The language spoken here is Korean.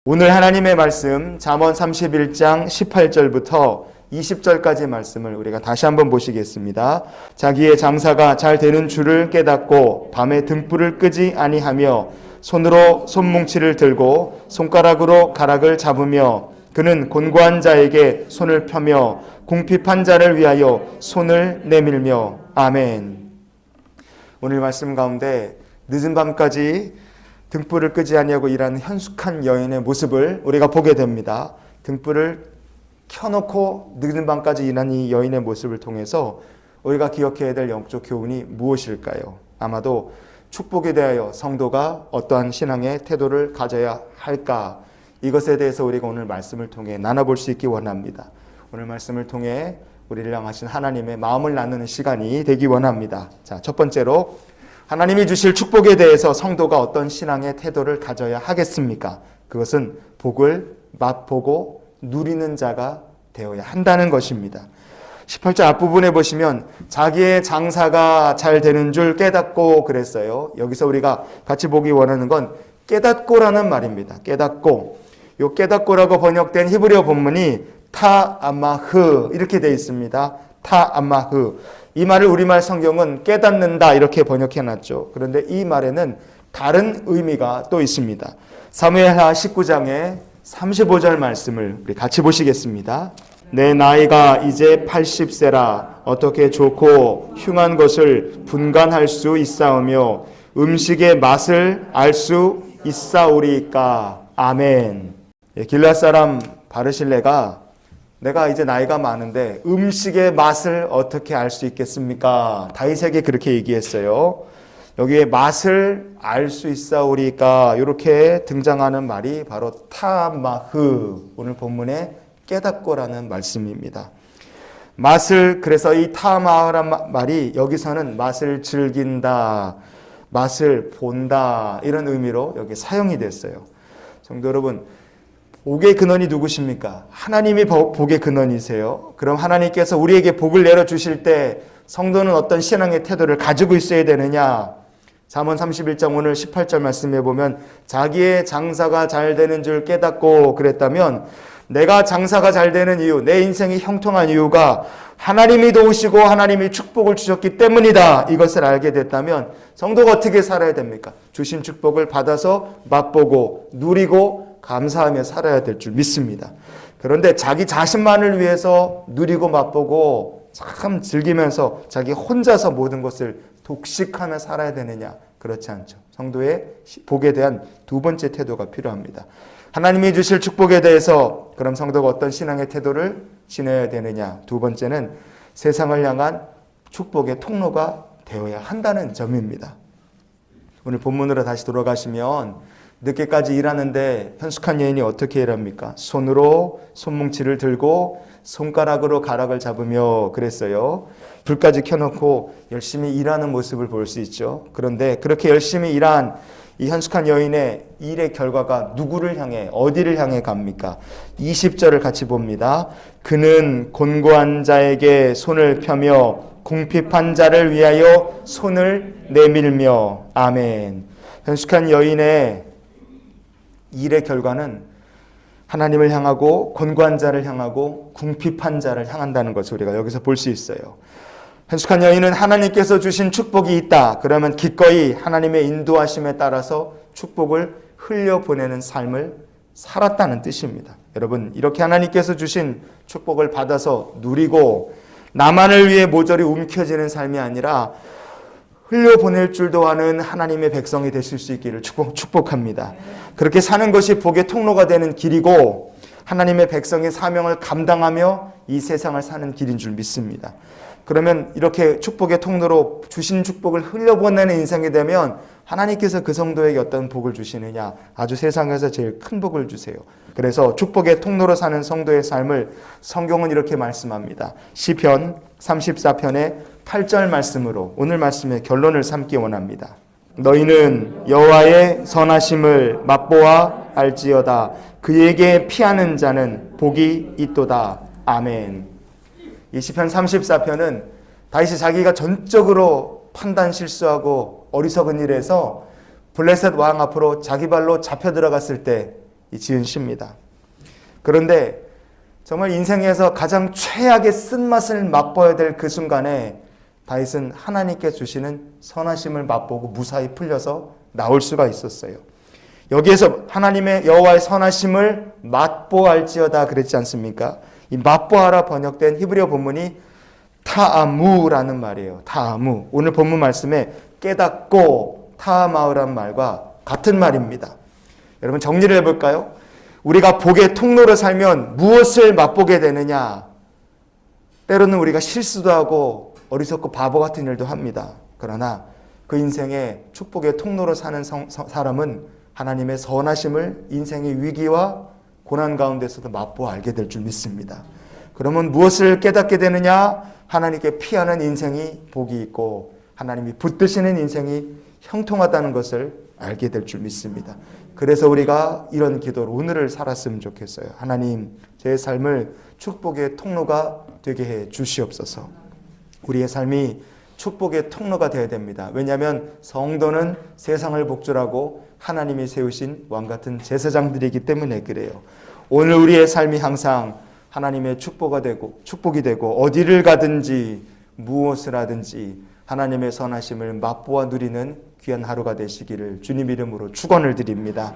오늘 하나님의 말씀 잠언 31장 18절부터 20절까지 말씀을 우리가 다시 한번 보시겠습니다. 자기의 장사가 잘 되는 줄을 깨닫고 밤에 등불을 끄지 아니하며 손으로 손뭉치를 들고 손가락으로 가락을 잡으며 그는 곤고한 자에게 손을 펴며 궁핍한 자를 위하여 손을 내밀며. 아멘. 오늘 말씀 가운데 늦은 밤까지 등불을 끄지 아니하고 일하는 현숙한 여인의 모습을 우리가 보게 됩니다. 등불을 켜놓고 늦은 밤까지 일하는 이 여인의 모습을 통해서 우리가 기억해야 될 영적 교훈이 무엇일까요? 아마도 축복에 대하여 성도가 어떠한 신앙의 태도를 가져야 할까? 이것에 대해서 우리가 오늘 말씀을 통해 나눠볼 수 있기 원합니다. 오늘 말씀을 통해 우리를 향하신 하나님의 마음을 나누는 시간이 되기 원합니다. 자, 첫 번째로 하나님이 주실 축복에 대해서 성도가 어떤 신앙의 태도를 가져야 하겠습니까? 그것은 복을 맛보고 누리는 자가 되어야 한다는 것입니다. 18절 앞부분에 보시면 자기의 장사가 잘 되는 줄 깨닫고 그랬어요. 여기서 우리가 같이 보기 원하는 건 깨닫고라는 말입니다. 깨닫고. 요 깨닫고라고 번역된 히브리어 본문이 타아마흐 이렇게 되어 있습니다. 타아마흐. 이 말을 우리말 성경은 깨닫는다 이렇게 번역해놨죠. 그런데 이 말에는 다른 의미가 또 있습니다. 사무엘하 19장의 35절 말씀을 우리 같이 보시겠습니다. 내 나이가 이제 80세라 어떻게 좋고 흉한 것을 분간할 수 있사오며 음식의 맛을 알 수 있사오리까. 아멘. 길앗 사람 바르실레가 내가 이제 나이가 많은데 음식의 맛을 어떻게 알 수 있겠습니까? 다윗에게 그렇게 얘기했어요. 여기에 맛을 알 수 있사오리까 이렇게 등장하는 말이 바로 타마흐, 오늘 본문의 깨닫고라는 말씀입니다. 맛을, 그래서 이 타마흐란 말이 여기서는 맛을 즐긴다, 맛을 본다 이런 의미로 여기 사용이 됐어요. 성도 여러분, 복의 근원이 누구십니까? 하나님이 복의 근원이세요. 그럼 하나님께서 우리에게 복을 내려주실 때 성도는 어떤 신앙의 태도를 가지고 있어야 되느냐? 잠언 31장 오늘 18절 말씀에 보면 자기의 장사가 잘 되는 줄 깨닫고 그랬다면 내가 장사가 잘 되는 이유, 내 인생이 형통한 이유가 하나님이 도우시고 하나님이 축복을 주셨기 때문이다. 이것을 알게 됐다면 성도가 어떻게 살아야 됩니까? 주신 축복을 받아서 맛보고 누리고 감사하며 살아야 될 줄 믿습니다. 그런데 자기 자신만을 위해서 누리고 맛보고 참 즐기면서 자기 혼자서 모든 것을 독식하며 살아야 되느냐? 그렇지 않죠. 성도의 복에 대한 두 번째 태도가 필요합니다. 하나님이 주실 축복에 대해서 그럼 성도가 어떤 신앙의 태도를 지내야 되느냐? 두 번째는 세상을 향한 축복의 통로가 되어야 한다는 점입니다. 오늘 본문으로 다시 돌아가시면 늦게까지 일하는데 현숙한 여인이 어떻게 일합니까? 손으로 손뭉치를 들고 손가락으로 가락을 잡으며 그랬어요. 불까지 켜놓고 열심히 일하는 모습을 볼 수 있죠. 그런데 그렇게 열심히 일한 이 현숙한 여인의 일의 결과가 누구를 향해 어디를 향해 갑니까? 20절을 같이 봅니다. 그는 곤고한 자에게 손을 펴며 궁핍한 자를 위하여 손을 내밀며. 아멘. 현숙한 여인의 일의 결과는 하나님을 향하고 곤고한 자를 향하고 궁핍한 자를 향한다는 것을 우리가 여기서 볼 수 있어요. 현숙한 여인은 하나님께서 주신 축복이 있다. 그러면 기꺼이 하나님의 인도하심에 따라서 축복을 흘려보내는 삶을 살았다는 뜻입니다. 여러분, 이렇게 하나님께서 주신 축복을 받아서 누리고 나만을 위해 모조리 움켜쥐는 삶이 아니라 흘려보낼 줄도 아는 하나님의 백성이 되실 수 있기를 축복합니다. 그렇게 사는 것이 복의 통로가 되는 길이고 하나님의 백성의 사명을 감당하며 이 세상을 사는 길인 줄 믿습니다. 그러면 이렇게 축복의 통로로 주신 축복을 흘려보내는 인생이 되면 하나님께서 그 성도에게 어떤 복을 주시느냐? 아주 세상에서 제일 큰 복을 주세요. 그래서 축복의 통로로 사는 성도의 삶을 성경은 이렇게 말씀합니다. 시편 34편의 8절 말씀으로 오늘 말씀의 결론을 삼기 원합니다. 너희는 여호와의 선하심을 맛보아 알지어다. 그에게 피하는 자는 복이 있도다. 아멘. 이 시편 34편은 다윗이 자기가 전적으로 판단 실수하고 어리석은 일에서 블레셋 왕 앞으로 자기 발로 잡혀 들어갔을 때 지은 시입니다. 그런데 정말 인생에서 가장 최악의 쓴맛을 맛보아야 될 그 순간에 다윗은 하나님께 주시는 선하심을 맛보고 무사히 풀려서 나올 수가 있었어요. 여기에서 하나님의 여호와의 선하심을 맛보알지어다 그랬지 않습니까? 이 맛보아라 번역된 히브리어 본문이 타아무라는 말이에요. 타아무. 오늘 본문 말씀에 깨닫고 타아마우라는 말과 같은 말입니다. 여러분 정리를 해볼까요? 우리가 복의 통로로 살면 무엇을 맛보게 되느냐? 때로는 우리가 실수도 하고 어리석고 바보 같은 일도 합니다. 그러나 그 인생의 축복의 통로로 사는 사람은 하나님의 선하심을 인생의 위기와 고난 가운데서도 맛보아 알게 될 줄 믿습니다. 그러면 무엇을 깨닫게 되느냐? 하나님께 피하는 인생이 복이 있고 하나님이 붙드시는 인생이 형통하다는 것을 알게 될 줄 믿습니다. 그래서 우리가 이런 기도로 오늘을 살았으면 좋겠어요. 하나님, 제 삶을 축복의 통로가 되게 해 주시옵소서. 우리의 삶이 축복의 통로가 되어야 됩니다. 왜냐하면 성도는 세상을 복주라고 하나님이 세우신 왕같은 제사장들이기 때문에 그래요. 오늘 우리의 삶이 항상 하나님의 축복이 되고 어디를 가든지 무엇을 하든지 하나님의 선하심을 맛보아 누리는 귀한 하루가 되시기를 주님 이름으로 축원을 드립니다.